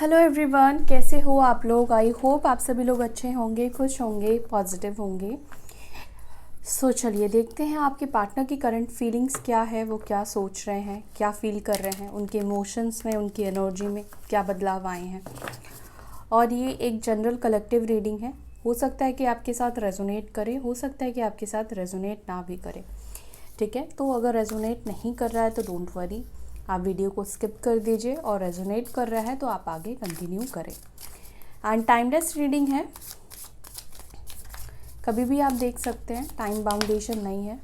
Hello everyone, कैसे हो आप लोग। आई होप आप सभी लोग अच्छे होंगे, खुश होंगे, पॉजिटिव होंगे। चलिए देखते हैं आपके पार्टनर की करंट फीलिंग्स क्या है, वो क्या सोच रहे हैं, क्या फील कर रहे हैं, उनके इमोशंस में, उनकी एनर्जी में क्या बदलाव आए हैं। और ये एक जनरल कलेक्टिव रीडिंग है। हो सकता है कि आपके साथ रेजोनेट करे, हो सकता है कि आपके साथ रेजोनेट ना भी करे। ठीक है, तो अगर रेजोनेट नहीं कर रहा है तो डोंट वरी, आप वीडियो को स्किप कर दीजिए, और रेजोनेट कर रहा है तो आप आगे कंटिन्यू करें। एंड टाइमलेस रीडिंग है, कभी भी आप देख सकते हैं, टाइम बाउंडेशन नहीं है।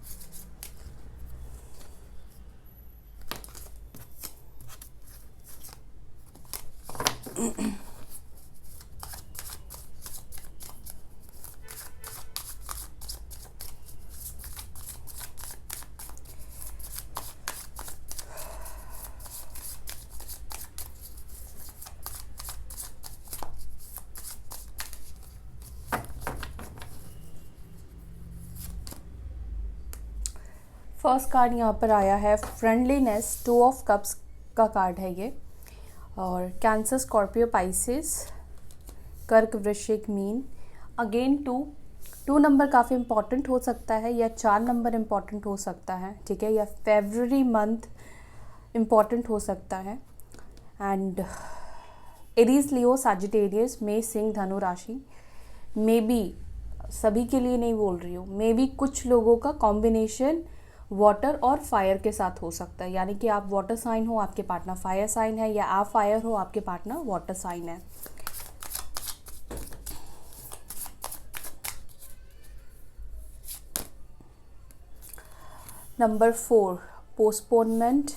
फर्स्ट कार्ड यहाँ पर आया है फ्रेंडलीनेस, 2 ऑफ कप्स का कार्ड है ये। और कैंसर, स्कॉर्पियो, पाइसेस, कर्क, वृश्चिक, मीन। अगेन 2 नंबर काफ़ी इंपॉर्टेंट हो सकता है, या 4 नंबर इंपॉर्टेंट हो सकता है। ठीक है, या फेब्रुअरी मंथ इम्पॉर्टेंट हो सकता है। एंड एरीज, लियो, सजिटेरियस, मेष, सिंह, धनु राशि। मे बी, सभी के लिए नहीं बोल रही हूँ, मे बी कुछ लोगों का कॉम्बिनेशन वाटर और फायर के साथ हो सकता है। यानी कि आप वाटर साइन हो, आपके पार्टनर फायर साइन है, या आप फायर हो, आपके पार्टनर वाटर साइन है। Number 4, postponement.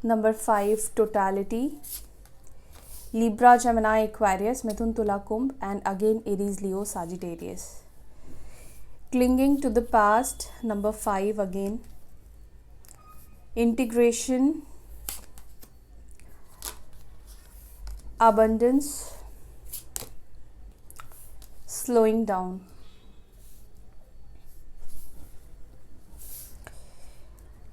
Number 5, totality. Libra, Gemini, Aquarius, मिथुन, तुला, कुंभ, and again Aries, Leo, Sagittarius. Clinging to the past, number 5 again. Integration, abundance, slowing down.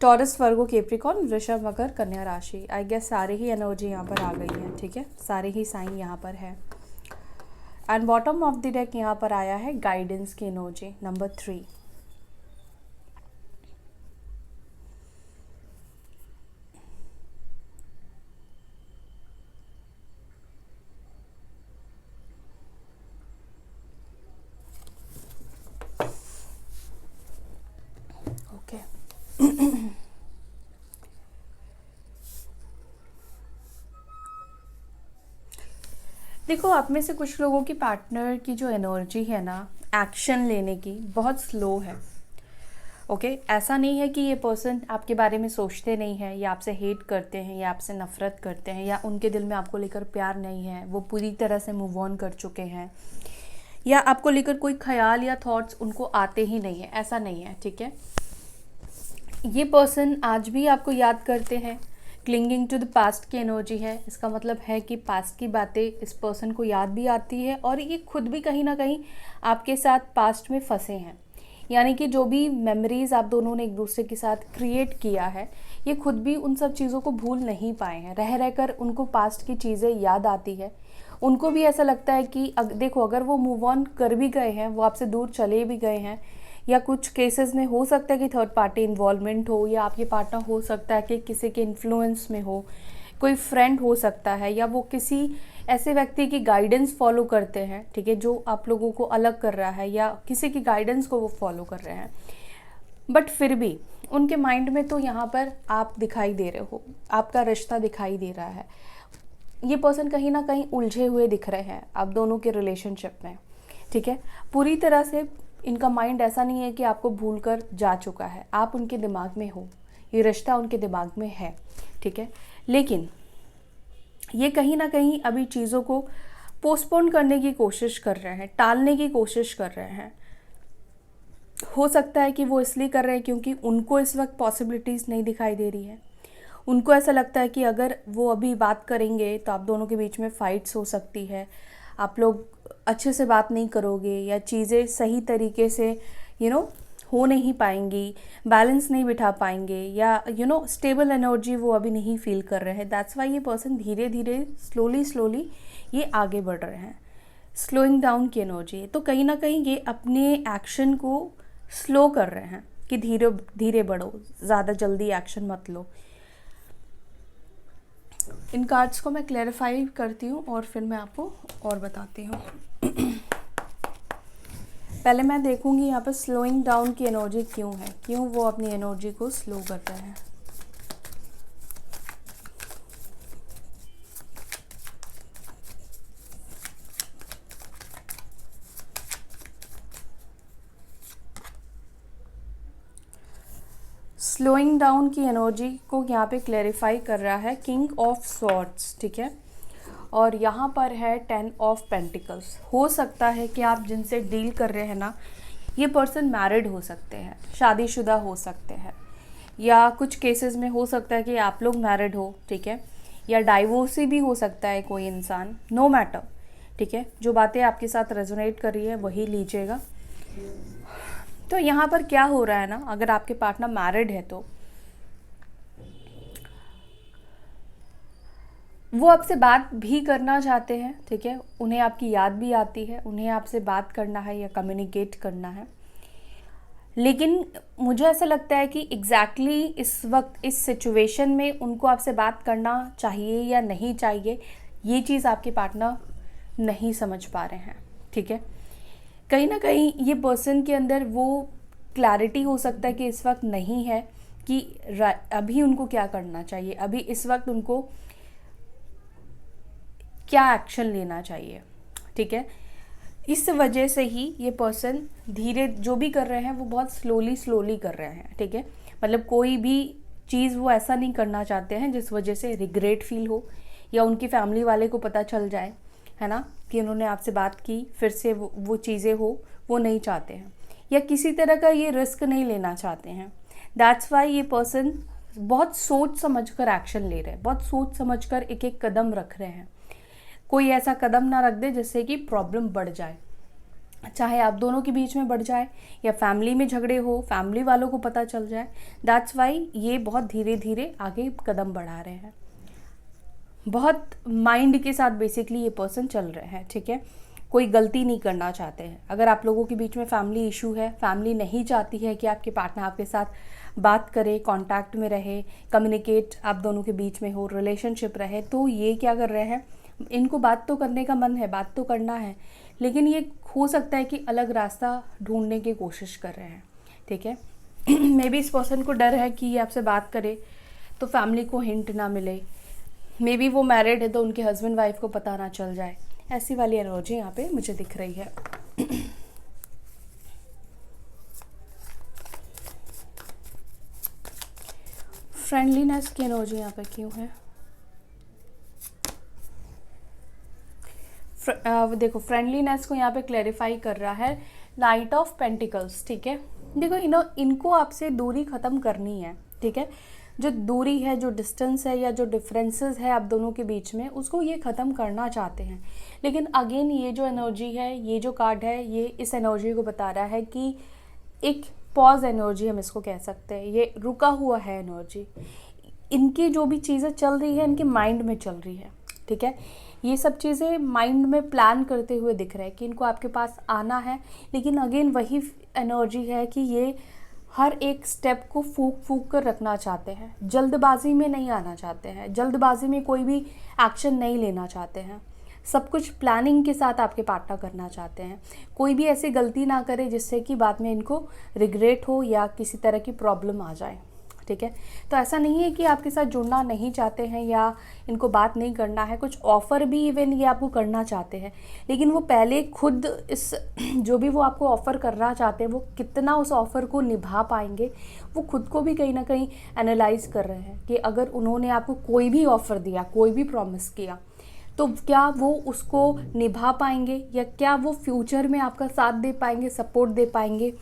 Taurus, Virgo, Capricorn, वृषभ, मकर, कन्या राशि। आई गेस सारे ही एनर्जी यहाँ पर आ गई है। ठीक है, सारे ही साइन यहाँ पर है। And bottom of the deck यहाँ पर आया है गाइडेंस की एनर्जी, नंबर 3। ओके देखो, आप में से कुछ लोगों की पार्टनर की जो एनर्जी है ना, एक्शन लेने की, बहुत स्लो है। ओके, ऐसा नहीं है कि ये पर्सन आपके बारे में सोचते नहीं है, या आपसे हेट करते हैं, या आपसे नफरत करते हैं, या उनके दिल में आपको लेकर प्यार नहीं है, वो पूरी तरह से मूव ऑन कर चुके हैं, या आपको लेकर कोई ख्याल या थॉट्स उनको आते ही नहीं है, ऐसा नहीं है। ठीक है, ये पर्सन आज भी आपको याद करते हैं। क्लिंगिंग टू द पास्ट की एनर्जी है, इसका मतलब है कि पास्ट की बातें इस पर्सन को याद भी आती है, और ये खुद भी कहीं ना कहीं आपके साथ पास्ट में फंसे हैं। यानी कि जो भी मेमोरीज आप दोनों ने एक दूसरे के साथ क्रिएट किया है, ये खुद भी उन सब चीज़ों को भूल नहीं पाए हैं। रह रहकर उनको पास्ट की चीज़ें याद आती है। उनको भी ऐसा लगता है कि देखो, अगर वो मूव ऑन कर भी गए हैं, वो आपसे दूर चले भी गए हैं, या कुछ केसेस में हो सकता है कि थर्ड पार्टी इन्वॉल्वमेंट हो, या आपके पार्टनर हो सकता है कि किसी के इन्फ्लुएंस में हो, कोई फ्रेंड हो सकता है, या वो किसी ऐसे व्यक्ति की गाइडेंस फॉलो करते हैं। ठीक है, जो आप लोगों को अलग कर रहा है, या किसी की गाइडेंस को वो फॉलो कर रहे हैं। बट फिर भी उनके माइंड में तो यहाँ पर आप दिखाई दे रहे हो, आपका रिश्ता दिखाई दे रहा है। ये पर्सन कहीं ना कहीं उलझे हुए दिख रहे हैं आप दोनों के रिलेशनशिप में। ठीक है, पूरी तरह से इनका माइंड ऐसा नहीं है कि आपको भूल कर जा चुका है, आप उनके दिमाग में हो, ये रिश्ता उनके दिमाग में है। ठीक है, लेकिन ये कहीं ना कहीं अभी चीज़ों को पोस्टपोन करने की कोशिश कर रहे हैं, टालने की कोशिश कर रहे हैं। हो सकता है कि वो इसलिए कर रहे हैं क्योंकि उनको इस वक्त पॉसिबिलिटीज़ नहीं दिखाई दे रही है। उनको ऐसा लगता है कि अगर वो अभी बात करेंगे तो आप दोनों के बीच में फाइट्स हो सकती है, आप लोग अच्छे से बात नहीं करोगे, या चीज़ें सही तरीके से हो नहीं पाएंगी, बैलेंस नहीं बिठा पाएंगे, या स्टेबल एनर्जी वो अभी नहीं फील कर रहे हैं। दैट्स वाई ये पर्सन धीरे धीरे स्लोली ये आगे बढ़ रहे हैं। स्लोइंग डाउन की एनर्जी है, तो कहीं ना कहीं ये अपने एक्शन को स्लो कर रहे हैं कि धीरे धीरे बढ़ो, ज़्यादा जल्दी एक्शन मत लो। इन कार्ड्स को मैं क्लैरिफाई करती हूँ और फिर मैं आपको और बताती हूँ। पहले मैं देखूंगी यहाँ पर स्लोइंग डाउन की एनर्जी क्यों है, क्यों वो अपनी एनर्जी को स्लो कर रहे हैं। स्लोइंग डाउन की एनर्जी को यहाँ पे क्लैरिफाई कर रहा है किंग ऑफ स्वॉर्ड्स, ठीक है। और यहाँ पर है 10 ऑफ पेंटिकल्स। हो सकता है कि आप जिनसे डील कर रहे हैं ना, ये पर्सन मैरिड हो सकते हैं, शादीशुदा हो सकते हैं, या कुछ केसेस में हो सकता है कि आप लोग मैरिड हो, ठीक है, या डाइवोर्सी भी हो सकता है कोई इंसान, नो मैटर, ठीक है। जो बातें आपके साथ रेजोनेट कर रही है वही लीजिएगा। तो यहाँ पर क्या हो रहा है ना, अगर आपके पार्टनर मैरिड है तो वो आपसे बात भी करना चाहते हैं, ठीक है, उन्हें आपकी याद भी आती है, उन्हें आपसे बात करना है या कम्युनिकेट करना है। लेकिन मुझे ऐसा लगता है कि एग्जैक्टली इस वक्त इस सिचुएशन में उनको आपसे बात करना चाहिए या नहीं चाहिए, ये चीज़ आपके पार्टनर नहीं समझ पा रहे हैं, ठीक है। कहीं ना कहीं ये पर्सन के अंदर वो क्लैरिटी हो सकता है कि इस वक्त नहीं है कि अभी उनको क्या करना चाहिए, अभी इस वक्त उनको क्या एक्शन लेना चाहिए, ठीक है। इस वजह से ही ये पर्सन धीरे जो भी कर रहे हैं वो बहुत स्लोली कर रहे हैं, ठीक है। मतलब कोई भी चीज़ वो ऐसा नहीं करना चाहते हैं जिस वजह से रिग्रेट फील हो, या उनकी फैमिली वाले को पता चल जाए, है ना, कि उन्होंने आपसे बात की, फिर से वो चीज़ें हो, वो नहीं चाहते हैं, या किसी तरह का ये रिस्क नहीं लेना चाहते हैं। दैट्स वाई ये पर्सन बहुत सोच समझ कर एक्शन ले रहे हैं, बहुत सोच समझ कर एक एक कदम रख रहे हैं। कोई ऐसा कदम ना रख दे जिससे कि प्रॉब्लम बढ़ जाए, चाहे आप दोनों के बीच में बढ़ जाए या फैमिली में झगड़े हो, फैमिली वालों को पता चल जाए। दैट्स वाई ये बहुत धीरे धीरे आगे कदम बढ़ा रहे हैं, बहुत माइंड के साथ बेसिकली ये पर्सन चल रहे हैं, ठीक है। कोई गलती नहीं करना चाहते हैं। अगर आप लोगों के बीच में फैमिली इशू है, फैमिली नहीं चाहती है कि आपके पार्टनर आपके साथ बात करे, कांटेक्ट में रहे, कम्युनिकेट आप दोनों के बीच में हो, रिलेशनशिप रहे, तो ये क्या कर रहे हैं, इनको बात तो करने का मन है, बात तो करना है, लेकिन ये हो सकता है कि अलग रास्ता ढूंढने की कोशिश कर रहे हैं, ठीक है। मे बी इस पर्सन को डर है कि ये आपसे बात करे तो फैमिली को हिंट ना मिले, मे बी वो मैरिड है तो उनके हस्बैंड वाइफ को पता ना चल जाए। ऐसी वाली एनर्जी यहाँ पे मुझे दिख रही है। फ्रेंडलीनेस की एनर्जी यहाँ पे क्यों है? देखो फ्रेंडलीनेस को यहाँ पे क्लैरिफाई कर रहा है नाइट ऑफ पेंटिकल्स, ठीक है। देखो इनको आपसे दूरी ख़त्म करनी है, ठीक है। जो दूरी है, जो डिस्टेंस है, या जो डिफरेंसेस है आप दोनों के बीच में, उसको ये ख़त्म करना चाहते हैं। लेकिन अगेन ये जो एनर्जी है, ये जो कार्ड है, ये इस एनर्जी को बता रहा है कि एक पॉज एनर्जी हम इसको कह सकते हैं, ये रुका हुआ है एनर्जी। इनकी जो भी चीज़ें चल रही है इनके माइंड में चल रही है, ठीक है। ये सब चीज़ें माइंड में प्लान करते हुए दिख रहा है कि इनको आपके पास आना है, लेकिन अगेन वही एनर्जी है कि ये हर एक स्टेप को फूक कर रखना चाहते हैं, जल्दबाजी में नहीं आना चाहते हैं, जल्दबाजी में कोई भी एक्शन नहीं लेना चाहते हैं, सब कुछ प्लानिंग के साथ आपके पार्टनर करना चाहते हैं। कोई भी ऐसी गलती ना करे जिससे कि बाद में इनको रिग्रेट हो या किसी तरह की प्रॉब्लम आ जाए, ठीक है। तो ऐसा नहीं है कि आपके साथ जुड़ना नहीं चाहते हैं या इनको बात नहीं करना है, कुछ ऑफ़र भी इवन ये आपको करना चाहते हैं, लेकिन वो पहले खुद इस जो भी वो आपको ऑफ़र करना चाहते हैं वो कितना उस ऑफ़र को निभा पाएंगे, वो खुद को भी कहीं ना कहीं एनालाइज कर रहे हैं कि अगर उन्होंने आपको कोई भी ऑफ़र दिया, कोई भी प्रॉमिस किया, तो क्या वो उसको निभा पाएंगे या क्या वो फ्यूचर में आपका साथ दे पाएंगे, सपोर्ट दे पाएंगे,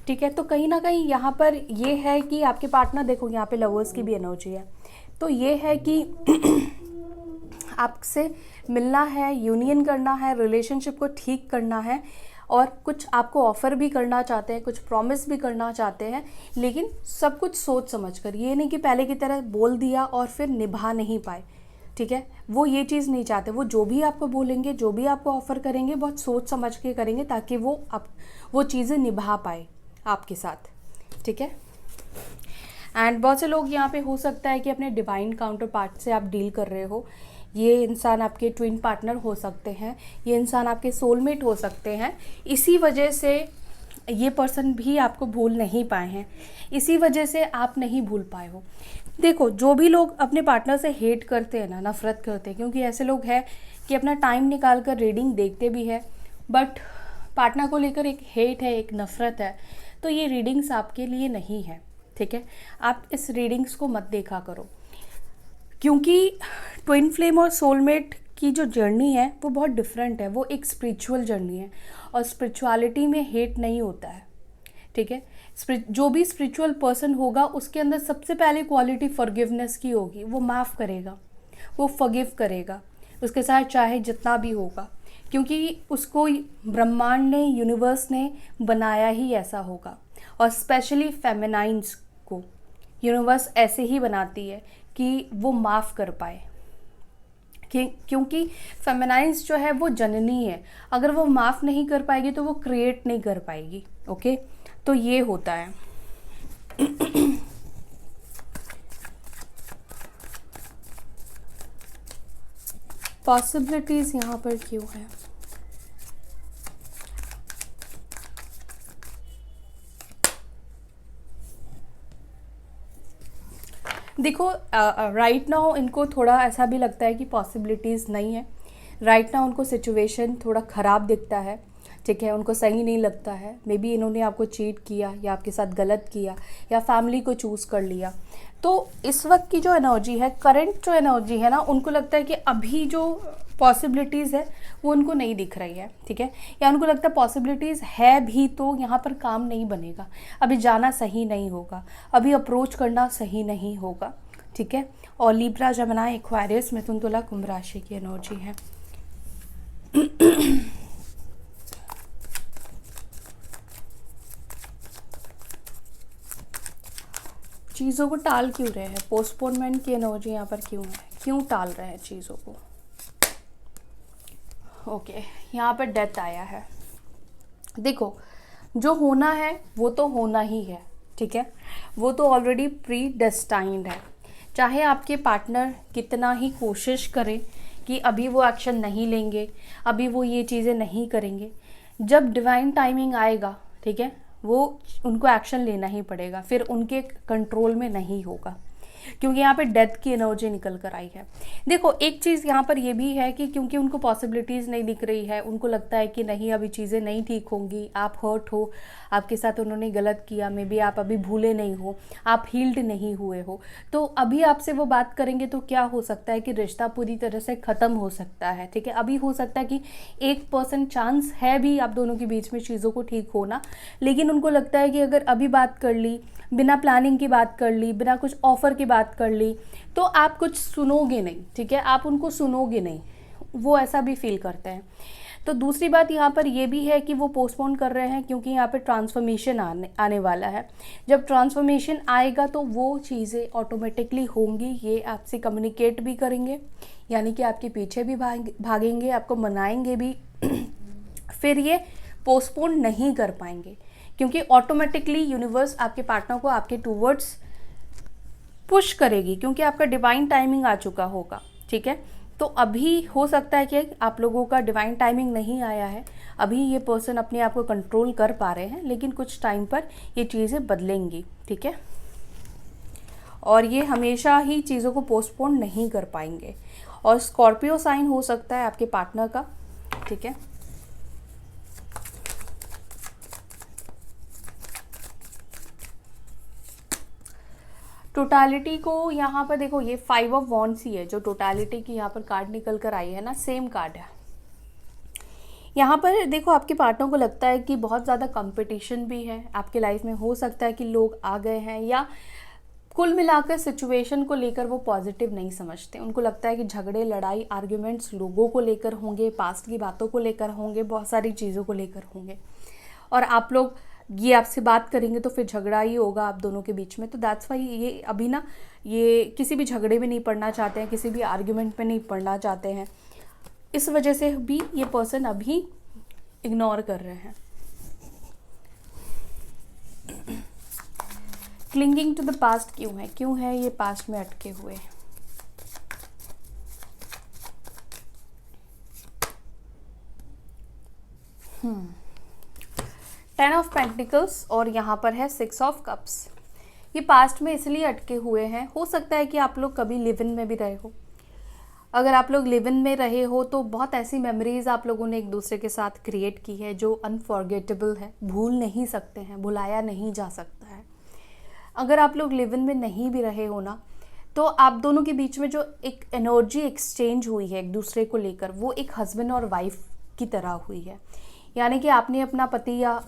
ठीक है। तो कहीं ना कहीं यहाँ पर ये है कि आपके पार्टनर, देखो यहाँ पे लवर्स की भी एनर्जी है, तो ये है कि आपसे मिलना है, यूनियन करना है, रिलेशनशिप को ठीक करना है, और कुछ आपको ऑफ़र भी करना चाहते हैं, कुछ प्रॉमिस भी करना चाहते हैं, लेकिन सब कुछ सोच समझ कर, ये नहीं कि पहले की तरह बोल दिया और फिर निभा नहीं पाए, ठीक है। वो ये चीज़ नहीं चाहते, वो जो भी आपको बोलेंगे, जो भी आपको ऑफ़र करेंगे बहुत सोच समझ के करेंगे ताकि वो चीज़ें निभा पाए आपके साथ, ठीक है। एंड बहुत से लोग यहाँ पे हो सकता है कि अपने डिवाइन काउंटर पार्ट से आप डील कर रहे हो। ये इंसान आपके ट्विन पार्टनर हो सकते हैं, ये इंसान आपके सोलमेट हो सकते हैं। इसी वजह से ये पर्सन भी आपको भूल नहीं पाए हैं, इसी वजह से आप नहीं भूल पाए हो। देखो, जो भी लोग अपने पार्टनर से हेट करते हैं ना, नफ़रत करते हैं, क्योंकि ऐसे लोग हैं कि अपना टाइम निकाल कर रीडिंग देखते भी है, बट पार्टनर को लेकर एक हेट है, एक नफ़रत है, तो ये रीडिंग्स आपके लिए नहीं है, ठीक है। आप इस रीडिंग्स को मत देखा करो, क्योंकि ट्विन फ्लेम और सोलमेट की जो जर्नी है वो बहुत डिफरेंट है। वो एक स्पिरिचुअल जर्नी है और स्पिरिचुअलिटी में हेट नहीं होता है, ठीक है। जो भी स्पिरिचुअल पर्सन होगा उसके अंदर सबसे पहले क्वालिटी फॉरगिवनेस की होगी। वो माफ़ करेगा, वो फॉरगिव करेगा, उसके साथ चाहे जितना भी होगा, क्योंकि उसको ब्रह्मांड ने, यूनिवर्स ने बनाया ही ऐसा होगा। और स्पेशली फेमिनाइन्स को यूनिवर्स ऐसे ही बनाती है कि वो माफ़ कर पाए, क्योंकि फेमिनाइन्स जो है वो जननी है। अगर वो माफ़ नहीं कर पाएगी तो वो क्रिएट नहीं कर पाएगी, ओके। तो ये होता है। पॉसिबिलिटीज़ यहाँ पर क्यों है? देखो, राइट नाउ इनको थोड़ा ऐसा भी लगता है कि पॉसिबिलिटीज़ नहीं है। राइट नाउ उनको सिचुएशन थोड़ा ख़राब दिखता है, ठीक है। उनको सही नहीं लगता है। मे बी इन्होंने आपको चीट किया या आपके साथ गलत किया या फैमिली को चूज़ कर लिया। तो इस वक्त की जो एनर्जी है, करंट जो एनर्जी है ना, उनको लगता है कि अभी जो पॉसिबिलिटीज़ है वो उनको नहीं दिख रही है, ठीक है। या उनको लगता है पॉसिबिलिटीज़ है भी तो यहाँ पर काम नहीं बनेगा, अभी जाना सही नहीं होगा, अभी अप्रोच करना सही नहीं होगा, ठीक है। और लिब्रा, जमिनी, एक्वेरियस, मिथुन, तुला, कुंभ राशि की एनर्जी है। चीज़ों को टाल क्यों रहे हैं? पोस्टपोनमेंट की एनर्जी यहाँ पर क्यों है? क्यों टाल रहे हैं चीज़ों को? ओके, यहाँ पर डेथ आया है। देखो, जो होना है वो तो होना ही है, ठीक है। वो तो ऑलरेडी प्री डेस्टाइंड है। चाहे आपके पार्टनर कितना ही कोशिश करें कि अभी वो एक्शन नहीं लेंगे, अभी वो ये चीज़ें नहीं करेंगे, जब डिवाइन टाइमिंग आएगा, ठीक है, वो उनको एक्शन लेना ही पड़ेगा, फिर उनके कंट्रोल में नहीं होगा, क्योंकि यहाँ पे डेथ की एनर्जी निकल कर आई है। देखो, एक चीज़ यहाँ पर ये भी है कि क्योंकि उनको पॉसिबिलिटीज़ नहीं दिख रही है, उनको लगता है कि नहीं अभी चीज़ें नहीं ठीक होंगी, आप हर्ट हो, आपके साथ उन्होंने गलत किया, मे बी आप अभी भूले नहीं हो, आप हील्ड नहीं हुए हो, तो अभी आपसे वो बात करेंगे तो क्या हो सकता है कि रिश्ता पूरी तरह से ख़त्म हो सकता है, ठीक है। अभी हो सकता है कि 1% चांस है भी आप दोनों के बीच में चीज़ों को ठीक होना, लेकिन उनको लगता है कि अगर अभी बात कर ली, बिना प्लानिंग की बात कर ली, बिना कुछ ऑफ़र की बात कर ली, तो आप कुछ सुनोगे नहीं, ठीक है, आप उनको सुनोगे नहीं, वो ऐसा भी फील करते हैं। तो दूसरी बात यहाँ पर ये भी है कि वो पोस्टपोन कर रहे हैं क्योंकि यहाँ पे ट्रांसफॉर्मेशन आने वाला है। जब ट्रांसफॉर्मेशन आएगा तो वो चीज़ें ऑटोमेटिकली होंगी, ये आपसे कम्युनिकेट भी करेंगे, यानी कि आपके पीछे भी भागेंगे, आपको मनाएंगे भी। फिर ये पोस्टपोन नहीं कर पाएंगे, क्योंकि ऑटोमेटिकली यूनिवर्स आपके पार्टनर को आपके टूवर्ड्स पुश करेगी, क्योंकि आपका डिवाइन टाइमिंग आ चुका होगा, ठीक है। तो अभी हो सकता है कि आप लोगों का डिवाइन टाइमिंग नहीं आया है, अभी ये पर्सन अपने आप को कंट्रोल कर पा रहे हैं, लेकिन कुछ टाइम पर ये चीज़ें बदलेंगी, ठीक है। और ये हमेशा ही चीज़ों को पोस्टपोन नहीं कर पाएंगे। और स्कॉर्पियो साइन हो सकता है आपके पार्टनर का, ठीक है। टोटालिटी को यहाँ पर देखो, ये 5 ऑफ वॉन्ड्स ही है जो टोटालिटी की यहाँ पर कार्ड निकल कर आई है ना, सेम कार्ड है। यहाँ पर देखो, आपके पार्टनर को लगता है कि बहुत ज़्यादा कंपटीशन भी है आपके लाइफ में। हो सकता है कि लोग आ गए हैं या कुल मिलाकर सिचुएशन को लेकर वो पॉजिटिव नहीं समझते। उनको लगता है कि झगड़े, लड़ाई, आर्ग्यूमेंट्स लोगों को लेकर होंगे, पास्ट की बातों को लेकर होंगे, बहुत सारी चीज़ों को लेकर होंगे, और आप लोग ये आपसे बात करेंगे तो फिर झगड़ा ही होगा आप दोनों के बीच में। तो दैट्स वाई ये अभी ना ये किसी भी झगड़े में नहीं पड़ना चाहते हैं, किसी भी आर्ग्यूमेंट में नहीं पड़ना चाहते हैं। इस वजह से भी ये पर्सन अभी इग्नोर कर रहे हैं। क्लिंगिंग टू द पास्ट क्यों है ये पास्ट में अटके हुए? टेन ऑफ पेंटिकल्स और यहाँ पर है 6 ऑफ कप्स। ये पास्ट में इसलिए अटके हुए हैं, हो सकता है कि आप लोग कभी लिव इन में भी रहे हो। अगर आप लोग लिव इन में रहे हो तो बहुत ऐसी मेमोरीज आप लोगों ने एक दूसरे के साथ क्रिएट की है जो अनफॉरगेटेबल है, भूल नहीं सकते हैं, भुलाया नहीं जा सकता है। अगर आप लोग लिव इन में नहीं भी रहे हो ना, तो आप दोनों के बीच में जो एक एनर्जी एक्सचेंज हुई है एक दूसरे को लेकर, वो एक हस्बैंड और वाइफ की तरह हुई है। यानी कि आपने अपना पति या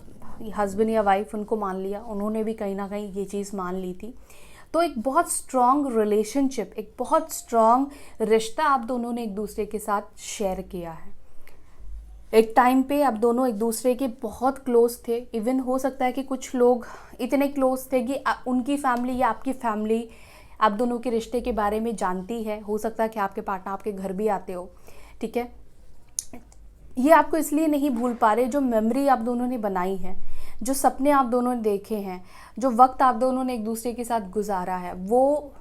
हस्बैंड या वाइफ उनको मान लिया, उन्होंने भी कहीं ना कहीं ये चीज़ मान ली थी। तो एक बहुत स्ट्रॉन्ग रिलेशनशिप, एक बहुत स्ट्रॉन्ग रिश्ता आप दोनों ने एक दूसरे के साथ शेयर किया है। एक टाइम पे आप दोनों एक दूसरे के बहुत क्लोज थे। इवन हो सकता है कि कुछ लोग इतने क्लोज थे कि उनकी फैमिली या आपकी फैमिली आप दोनों के रिश्ते के बारे में जानती है। हो सकता है कि आपके पार्टनर आपके घर भी आते हो, ठीक है। ये आपको इसलिए नहीं भूल पा रहे, जो मेमोरी आप दोनों ने बनाई है, जो सपने आप दोनों ने देखे हैं, जो वक्त आप दोनों ने एक दूसरे के साथ गुजारा है, वो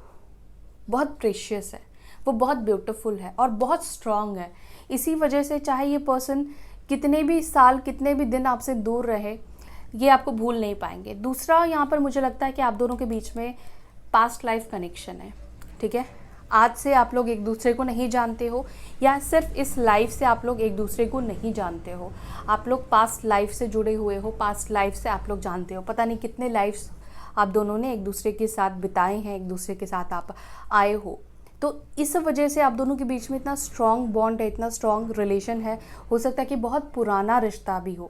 बहुत प्रेशियस है, वो बहुत ब्यूटीफुल है और बहुत स्ट्रॉन्ग है। इसी वजह से चाहे ये पर्सन कितने भी साल, कितने भी दिन आपसे दूर रहे, ये आपको भूल नहीं पाएंगे। दूसरा, यहाँ पर मुझे लगता है कि आप दोनों के बीच में पास्ट लाइफ कनेक्शन है, ठीक है। आज से आप लोग एक दूसरे को नहीं जानते हो, या सिर्फ इस लाइफ से आप लोग एक दूसरे को नहीं जानते हो, आप लोग पास्ट लाइफ से जुड़े हुए हो, पास्ट लाइफ से आप लोग जानते हो। पता नहीं कितने लाइफ्स आप दोनों ने एक दूसरे के साथ बिताए हैं, एक दूसरे के साथ आप आए हो। तो इस वजह से आप दोनों के बीच में इतना स्ट्रॉन्ग बॉन्ड है, इतना स्ट्रॉन्ग रिलेशन है। हो सकता है कि बहुत पुराना रिश्ता भी हो,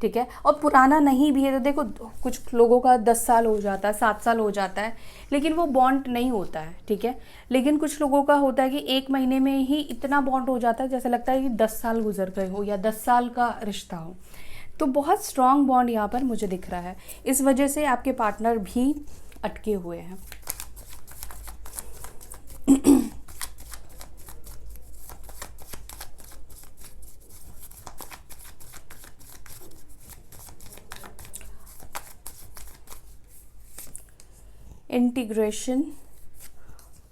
ठीक है। और पुराना नहीं भी है तो देखो, कुछ लोगों का 10 साल हो जाता है, 7 साल हो जाता है, लेकिन वो बॉन्ड नहीं होता है, ठीक है। लेकिन कुछ लोगों का होता है कि 1 महीने में ही इतना बॉन्ड हो जाता है, जैसे लगता है कि 10 साल गुजर गए हो या 10 साल का रिश्ता हो। तो बहुत स्ट्रॉन्ग बॉन्ड यहाँ पर मुझे दिख रहा है। इस वजह से आपके पार्टनर भी अटके हुए हैं। इंटीग्रेशन,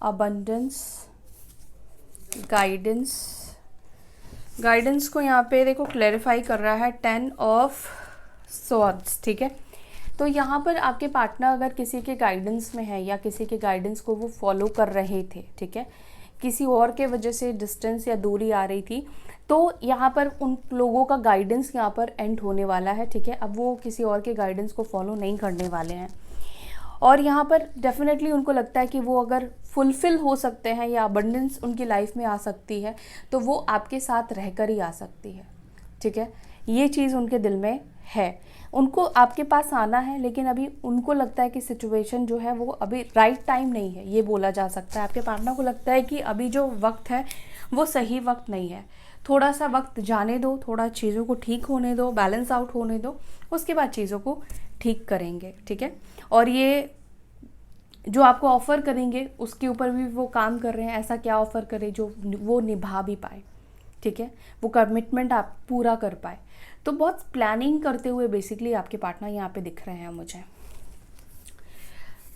अबंडेंस, गाइडेंस को यहाँ पे देखो क्लैरिफाई कर रहा है 10 ऑफ स्वॉर्ड्स, ठीक है। तो यहाँ पर आपके पार्टनर अगर किसी के गाइडेंस में है या किसी के गाइडेंस को वो फॉलो कर रहे थे, ठीक है, किसी और के वजह से डिस्टेंस या दूरी आ रही थी, तो यहाँ पर उन लोगों का गाइडेंस यहाँ पर एंड होने वाला है, ठीक है। अब वो किसी और के गाइडेंस को फॉलो नहीं करने वाले हैं। और यहाँ पर डेफिनेटली उनको लगता है कि वो अगर फुलफ़िल हो सकते हैं या अबंडेंस उनकी लाइफ में आ सकती है, तो वो आपके साथ रहकर ही आ सकती है, ठीक है। ये चीज़ उनके दिल में है, उनको आपके पास आना है, लेकिन अभी उनको लगता है कि सिचुएशन जो है वो अभी राइट टाइम नहीं है, ये बोला जा सकता है। आपके पार्टनर को लगता है कि अभी जो वक्त है वो सही वक्त नहीं है, थोड़ा सा वक्त जाने दो, थोड़ा चीज़ों को ठीक होने दो, बैलेंस आउट होने दो, उसके बाद चीज़ों को ठीक करेंगे, ठीक है। और ये जो आपको ऑफ़र करेंगे उसके ऊपर भी वो काम कर रहे हैं, ऐसा क्या ऑफ़र करें जो वो निभा भी पाए, ठीक है, वो कमिटमेंट आप पूरा कर पाए। तो बहुत प्लानिंग करते हुए बेसिकली आपके पार्टनर यहाँ पे दिख रहे हैं मुझे।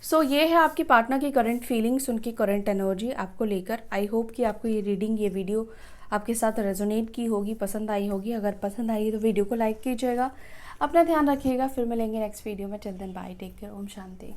सो ये है आपके पार्टनर की करंट फीलिंग्स, उनकी करंट एनर्जी आपको लेकर। आई होप कि आपको ये रीडिंग, ये वीडियो आपके साथ रेजोनेट की होगी, पसंद आई होगी। अगर पसंद आई तो वीडियो को लाइक कीजिएगा, अपना ध्यान रखिएगा। फिर मिलेंगे नेक्स्ट वीडियो में। Till then bye, take care, ओम शांति।